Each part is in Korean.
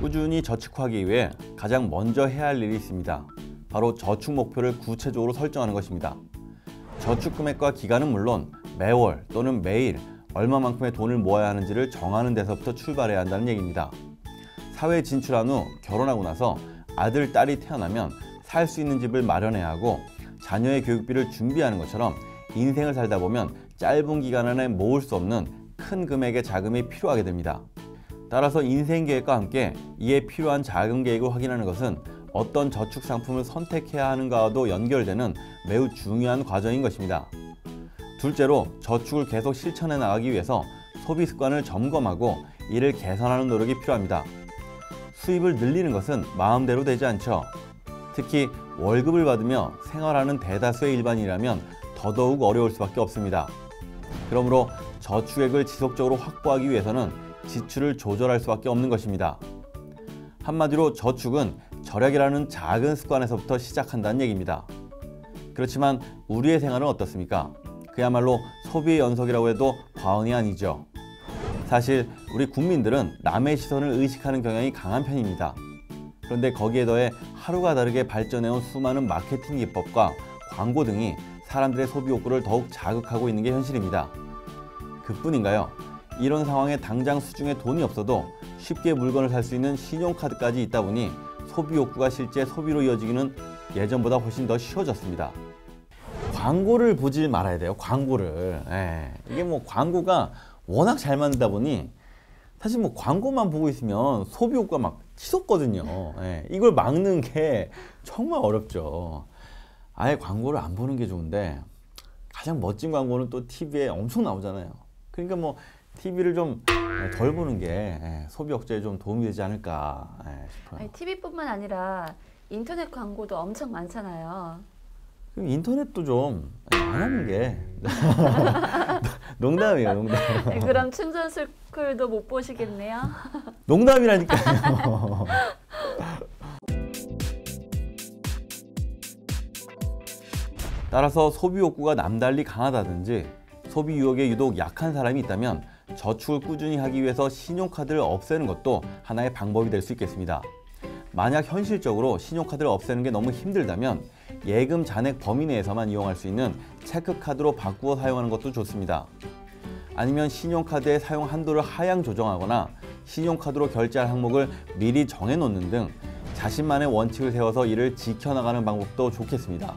꾸준히 저축하기 위해 가장 먼저 해야 할 일이 있습니다. 바로 저축 목표를 구체적으로 설정하는 것입니다. 저축 금액과 기간은 물론 매월 또는 매일 얼마만큼의 돈을 모아야 하는지를 정하는 데서부터 출발해야 한다는 얘기입니다. 사회에 진출한 후 결혼하고 나서 아들, 딸이 태어나면 살 수 있는 집을 마련해야 하고 자녀의 교육비를 준비하는 것처럼 인생을 살다 보면 짧은 기간 안에 모을 수 없는 큰 금액의 자금이 필요하게 됩니다. 따라서 인생 계획과 함께 이에 필요한 자금 계획을 확인하는 것은 어떤 저축 상품을 선택해야 하는가와도 연결되는 매우 중요한 과정인 것입니다. 둘째로 저축을 계속 실천해 나가기 위해서 소비 습관을 점검하고 이를 개선하는 노력이 필요합니다. 수입을 늘리는 것은 마음대로 되지 않죠. 특히 월급을 받으며 생활하는 대다수의 일반인이라면 더더욱 어려울 수밖에 없습니다. 그러므로 저축액을 지속적으로 확보하기 위해서는 지출을 조절할 수밖에 없는 것입니다. 한마디로 저축은 절약이라는 작은 습관에서부터 시작한다는 얘기입니다. 그렇지만 우리의 생활은 어떻습니까? 그야말로 소비의 연속이라고 해도 과언이 아니죠. 사실 우리 국민들은 남의 시선을 의식하는 경향이 강한 편입니다. 그런데 거기에 더해 하루가 다르게 발전해온 수많은 마케팅 기법과 광고 등이 사람들의 소비 욕구를 더욱 자극하고 있는 게 현실입니다. 그뿐인가요? 이런 상황에 당장 수중에 돈이 없어도 쉽게 물건을 살 수 있는 신용카드까지 있다 보니 소비 욕구가 실제 소비로 이어지기는 예전보다 훨씬 더 쉬워졌습니다. 광고를 보질 말아야 돼요. 광고를. 이게 뭐 광고가 워낙 잘 만들다 보니 사실 뭐 광고만 보고 있으면 소비 욕구가 막 치솟거든요. 이걸 막는 게 정말 어렵죠. 아예 광고를 안 보는 게 좋은데 가장 멋진 광고는 또 TV에 엄청 나오잖아요. 그러니까 뭐 TV를 좀 덜 보는 게 소비 억제에 좀 도움이 되지 않을까 싶어요. 아니, TV뿐만 아니라 인터넷 광고도 엄청 많잖아요. 그럼 인터넷도 좀 안 하는 게 농담이에요, 농담. 네, 그럼 충전스쿨도 못 보시겠네요. 농담이라니까요. 따라서 소비 욕구가 남달리 강하다든지 소비 유혹에 유독 약한 사람이 있다면 저축을 꾸준히 하기 위해서 신용카드를 없애는 것도 하나의 방법이 될 수 있겠습니다. 만약 현실적으로 신용카드를 없애는 게 너무 힘들다면 예금 잔액 범위 내에서만 이용할 수 있는 체크카드로 바꾸어 사용하는 것도 좋습니다. 아니면 신용카드의 사용 한도를 하향 조정하거나 신용카드로 결제할 항목을 미리 정해놓는 등 자신만의 원칙을 세워서 이를 지켜나가는 방법도 좋겠습니다.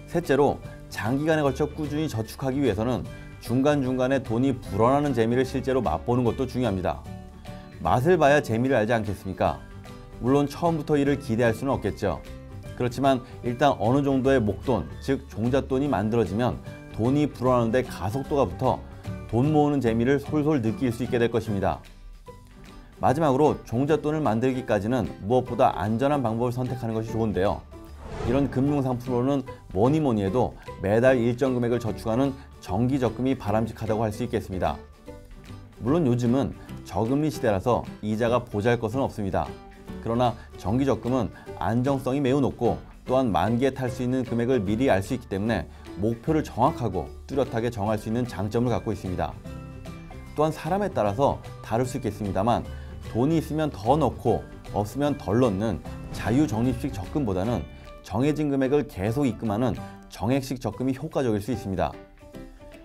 셋째로 장기간에 걸쳐 꾸준히 저축하기 위해서는 중간중간에 돈이 불어나는 재미를 실제로 맛보는 것도 중요합니다. 맛을 봐야 재미를 알지 않겠습니까? 물론 처음부터 이를 기대할 수는 없겠죠. 그렇지만 일단 어느 정도의 목돈, 즉 종잣돈이 만들어지면 돈이 불어나는 데 가속도가 붙어 돈 모으는 재미를 솔솔 느낄 수 있게 될 것입니다. 마지막으로 종잣돈을 만들기까지는 무엇보다 안전한 방법을 선택하는 것이 좋은데요. 이런 금융상품으로는 뭐니 해도 매달 일정 금액을 저축하는 정기적금이 바람직하다고 할 수 있겠습니다. 물론 요즘은 저금리 시대라서 이자가 보잘것은 없습니다. 그러나 정기적금은 안정성이 매우 높고 또한 만기에 탈 수 있는 금액을 미리 알 수 있기 때문에 목표를 정확하고 뚜렷하게 정할 수 있는 장점을 갖고 있습니다. 또한 사람에 따라서 다를 수 있겠습니다만 돈이 있으면 더 넣고 없으면 덜 넣는 자유적립식 적금보다는 정해진 금액을 계속 입금하는 정액식 적금이 효과적일 수 있습니다.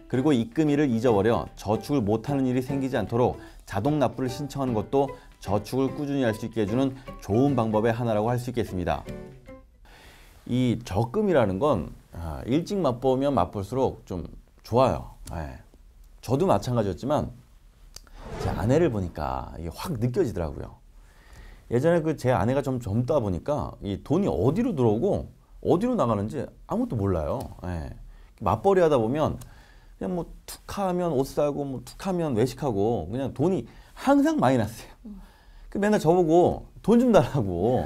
그리고 입금일을 잊어버려 저축을 못하는 일이 생기지 않도록 자동 납부를 신청하는 것도 저축을 꾸준히 할 수 있게 해주는 좋은 방법의 하나라고 할 수 있겠습니다. 이 적금이라는 건 일찍 맛보면 맛볼수록 좀 좋아요. 저도 마찬가지였지만 제 아내를 보니까 이게 확 느껴지더라고요. 예전에 제 아내가 좀 젊다 보니까 이 돈이 어디로 들어오고 어디로 나가는지 아무것도 몰라요. 맞벌이 하다 보면 그냥 뭐 툭하면 옷 사고 뭐 툭하면 외식하고 그냥 돈이 항상 많이 났어요. 맨날 저보고 돈 좀 달라고.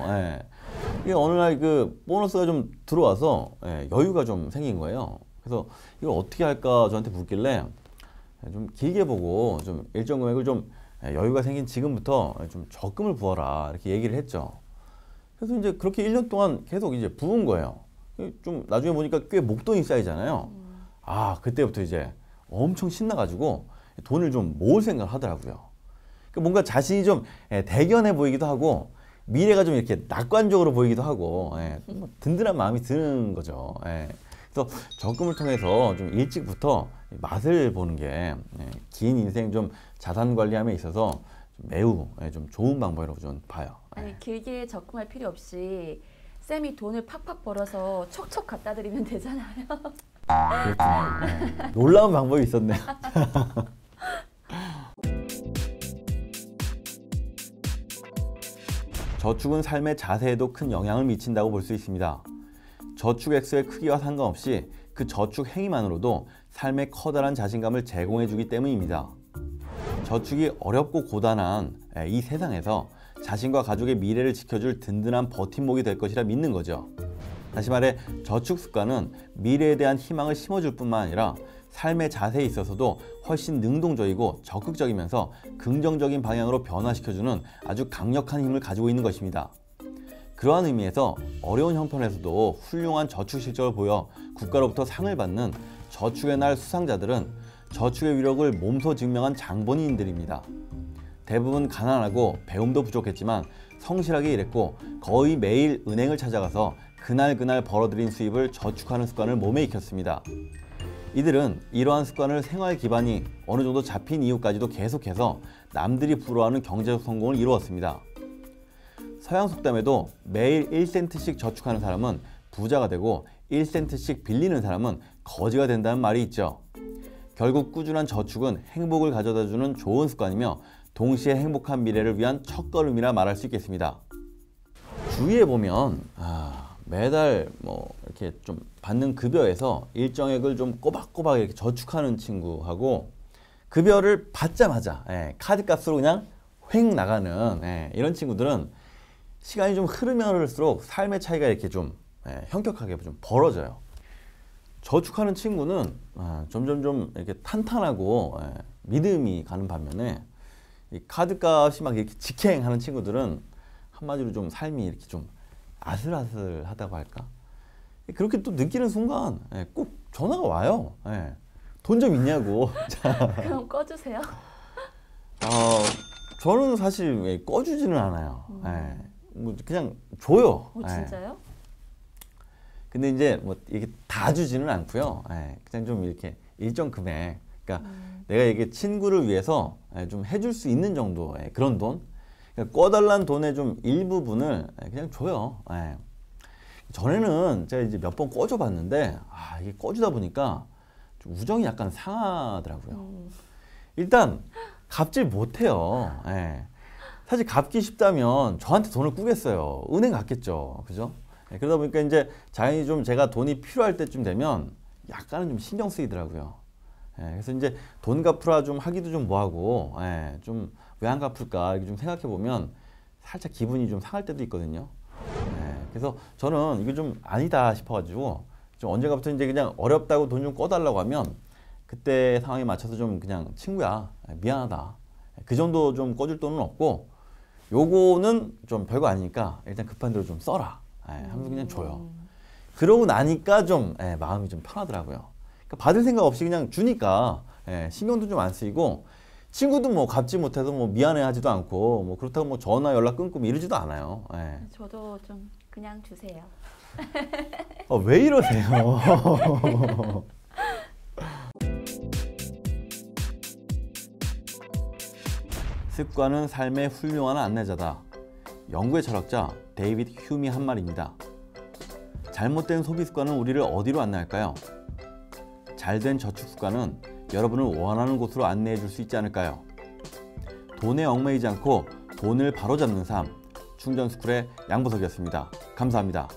이게 어느 날 보너스가 좀 들어와서 여유가 좀 생긴 거예요. 그래서 이걸 어떻게 할까 저한테 묻길래 좀 길게 보고 좀 일정 금액을 좀 여유가 생긴 지금부터 좀 적금을 부어라 이렇게 얘기를 했죠. 그래서 이제 그렇게 1년 동안 계속 이제 부은 거예요. 좀 나중에 보니까 꽤 목돈이 쌓이잖아요. 그때부터 이제 엄청 신나가지고 돈을 좀 모을 생각을 하더라고요. 뭔가 자신이 좀 대견해 보이기도 하고 미래가 좀 이렇게 낙관적으로 보이기도 하고 뭐 든든한 마음이 드는 거죠. 그래서 적금을 통해서 좀 일찍부터 맛을 보는 게 긴 인생 좀 자산 관리함에 있어서 매우 좀 좋은 방법이라고 저는 봐요. 아니 길게 적금할 필요 없이 쌤이 돈을 팍팍 벌어서 척척 갖다 드리면 되잖아요. 그렇군요. 놀라운 방법이 있었네요. 저축은 삶의 자세에도 큰 영향을 미친다고 볼 수 있습니다. 저축 액수의 크기와 상관없이 그 저축 행위만으로도 삶에 커다란 자신감을 제공해주기 때문입니다. 저축이 어렵고 고단한 이 세상에서 자신과 가족의 미래를 지켜줄 든든한 버팀목이 될 것이라 믿는 거죠. 다시 말해 저축 습관은 미래에 대한 희망을 심어줄 뿐만 아니라 삶의 자세에 있어서도 훨씬 능동적이고 적극적이면서 긍정적인 방향으로 변화시켜주는 아주 강력한 힘을 가지고 있는 것입니다. 그러한 의미에서 어려운 형편에서도 훌륭한 저축 실적을 보여 국가로부터 상을 받는 저축의 날 수상자들은 저축의 위력을 몸소 증명한 장본인들입니다. 대부분 가난하고 배움도 부족했지만 성실하게 일했고 거의 매일 은행을 찾아가서 그날 벌어들인 수입을 저축하는 습관을 몸에 익혔습니다. 이들은 이러한 습관을 생활 기반이 어느 정도 잡힌 이후까지도 계속해서 남들이 부러워하는 경제적 성공을 이루었습니다. 서양 속담에도 매일 1센트씩 저축하는 사람은 부자가 되고 1센트씩 빌리는 사람은 거지가 된다는 말이 있죠. 결국 꾸준한 저축은 행복을 가져다주는 좋은 습관이며 동시에 행복한 미래를 위한 첫걸음이라 말할 수 있겠습니다. 주위에 보면 매달 뭐 이렇게 좀 받는 급여에서 일정액을 좀 꼬박꼬박 이렇게 저축하는 친구하고 급여를 받자마자 카드값으로 그냥 횡 나가는 이런 친구들은 시간이 좀 흐르면 흐를수록 삶의 차이가 이렇게 좀 현격하게 좀 벌어져요. 저축하는 친구는 점점 좀 이렇게 탄탄하고 믿음이 가는 반면에 이 카드값이 막 이렇게 직행하는 친구들은 한마디로 좀 삶이 이렇게 좀 아슬아슬하다고 할까? 그렇게 또 느끼는 순간 꼭 전화가 와요. 돈 좀 있냐고. 그럼 꺼주세요. 저는 사실 꺼주지는 않아요. 뭐 그냥 줘요. 진짜요? 근데 이제 뭐 이게 다 주지는 않고요. 그냥 좀 이렇게 일정 금액. 그러니까 내가 이게 친구를 위해서 좀 해줄 수 있는 정도의 그런 돈. 그러니까 꺼달란 돈의 좀 일부분을 그냥 줘요. 전에는 제가 이제 몇 번 꺼줘 봤는데 이게 꺼주다 보니까 좀 우정이 약간 상하더라고요. 일단 갚질 못해요. 사실 갚기 쉽다면 저한테 돈을 꾸겠어요. 은행 갔겠죠. 그죠? 그러다 보니까 이제 자연히 좀 제가 돈이 필요할 때쯤 되면 약간은 좀 신경 쓰이더라고요. 그래서 이제 돈 갚으라 좀 하기도 좀 뭐하고 좀 왜 안 갚을까 이렇게 좀 생각해 보면 살짝 기분이 좀 상할 때도 있거든요. 그래서 저는 이게 좀 아니다 싶어가지고 좀 언젠가부터 이제 그냥 어렵다고 돈 좀 꺼달라고 하면 그때 상황에 맞춰서 좀 그냥 친구야 미안하다 그 정도 좀 꺼줄 돈은 없고 요거는 좀 별거 아니니까 일단 급한 대로 좀 써라 하면서 그냥 줘요. 그러고 나니까 좀 마음이 좀 편하더라고요. 그러니까 받을 생각 없이 그냥 주니까 신경도 좀 안 쓰이고 친구도 뭐 갚지 못해서 뭐 미안해하지도 않고 뭐 그렇다고 뭐 전화 연락 끊고 뭐 이러지도 않아요. 저도 좀 그냥 주세요. 왜 이러세요? 습관은 삶의 훌륭한 안내자다. 영국의 철학자 데이비드 휴미 한 말입니다. 잘못된 소비 습관은 우리를 어디로 안내할까요? 잘된 저축 습관은 여러분을 원하는 곳으로 안내해 줄 수 있지 않을까요? 돈에 얽매이지 않고 돈을 바로잡는 삶, 충전스쿨의 양보석이었습니다. 감사합니다.